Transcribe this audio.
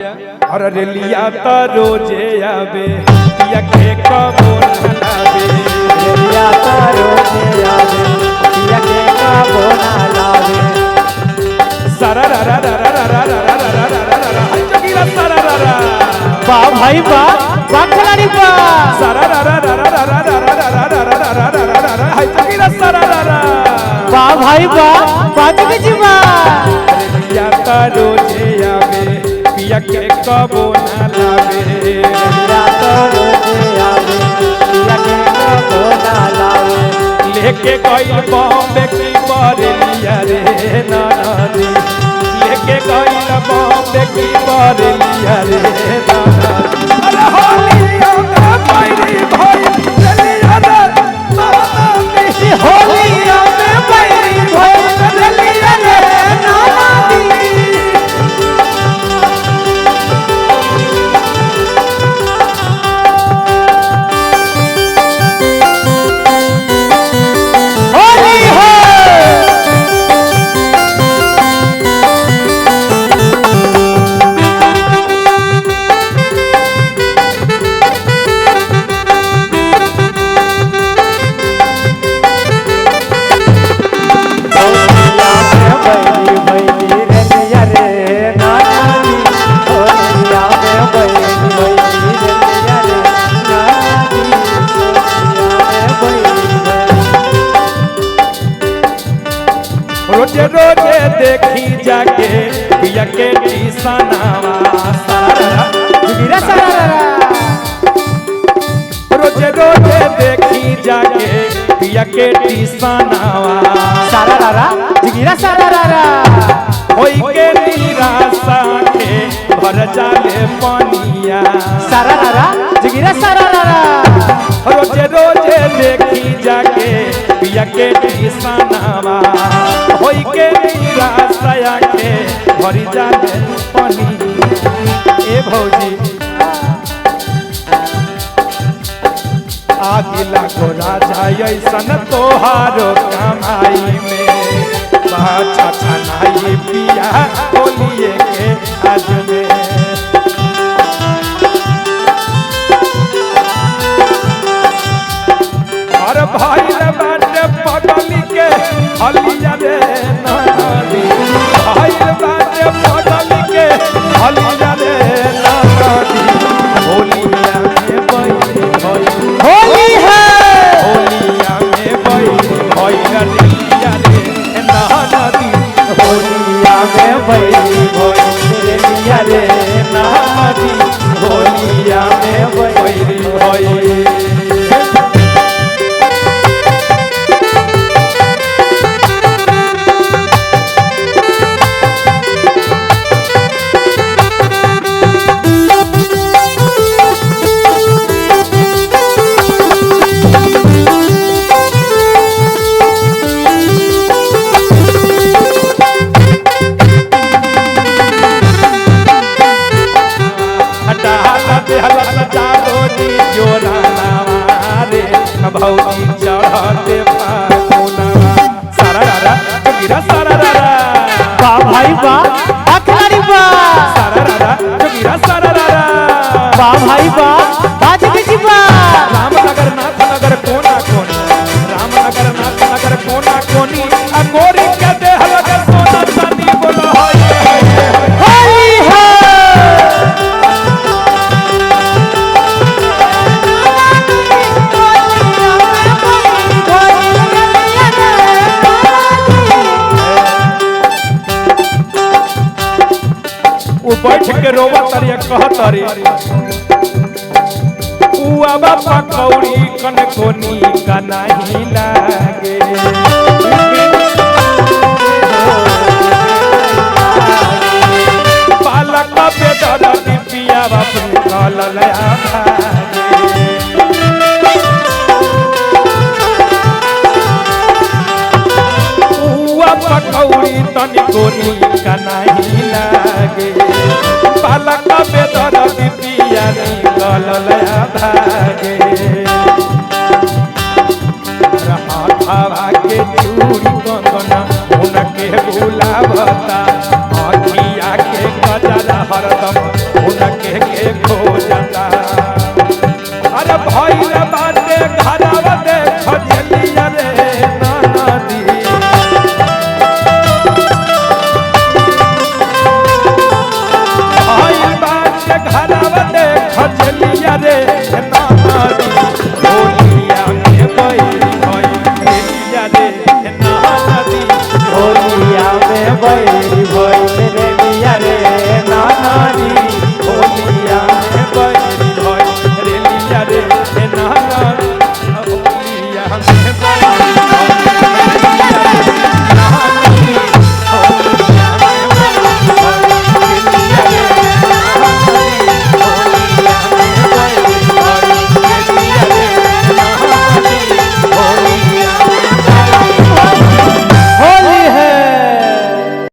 और रेलिया तो रोजे आवे पिया के कबो ना लावे। रेलिया तो रोजे आवे पिया के कबो ना लावे। सारा रा रा रा रा रा रा रा रा रा रा हाय जगीरा सारा रा रा वाह भाई वाह खिलाड़ी वाह। सारा रा रा रा रा रा रा रा रा रा रा रा रा रा रा हाय जगीरा सारा रा रा वाह भाई वाह बाजू के जीवा। रेलिया तो रोजे आवे पिया के कबो ना लावे। रेलिया तो रोजे आवे पिया के कबो ना लावे। लेके गइल बॉम्बे की बरेलिया रे नानी। लेके गइल बॉम्बे की बरेलिया रे नानी। अरे होलिया में बैरी भाई रेलिया रे नानी। होलिया में बैरी भाई रेलिया रे नानी। रोजे रोजे देखी जाके पिया के टीसनावा सारा जीरा सारा। रोजे रोजे देखी जाके पिया के टीसनावा सारा रा जीरा सारा रा। होई के निराशा के भर जाले पानिया सारा रा जीरा सारा रा। रोजे रोजे देखी जाके पिया के टीसनावा होई के निराशा के भरी जाले पानी। ए भौजी आगिला को राजा ऐसन तोहारो कमाई में बाछा छनाई पिया होलिए के आज में। और भाई रे बाटे पगली के हलिया रे नानी। भाई रे बाटे पगली के हलिया रे नानी। होलिया में बैरी भाई होली है। होलिया में बैरी भाई रेलिया रे नानी। होलिया में बैरी भाई रेलिया रे नानी। होलिया में बैरी भाई। भौजी चढ़ते फागुनवा सारा रा जोगिरा सारा रा। वाह भाई वाह खिलाड़ी वाह। सारा रा जोगिरा सारा रा। वाह भाई वाह बाजू के जीवा। रामनगर नाथनगर कोना कोनी। रामनगर नाथनगर कोना कोनी आ गोरी के देह लगे सोना चांदी बोला होई होली है। वो बैठ के रोवा तरिया कह तरी उआ बापा कौड़ी कन कोनी का नहीं लागे। बालक पे दर्द पिया बाप निकल लया भागे। उआ पकौड़ी तन कोनी का नहीं लागे। बालक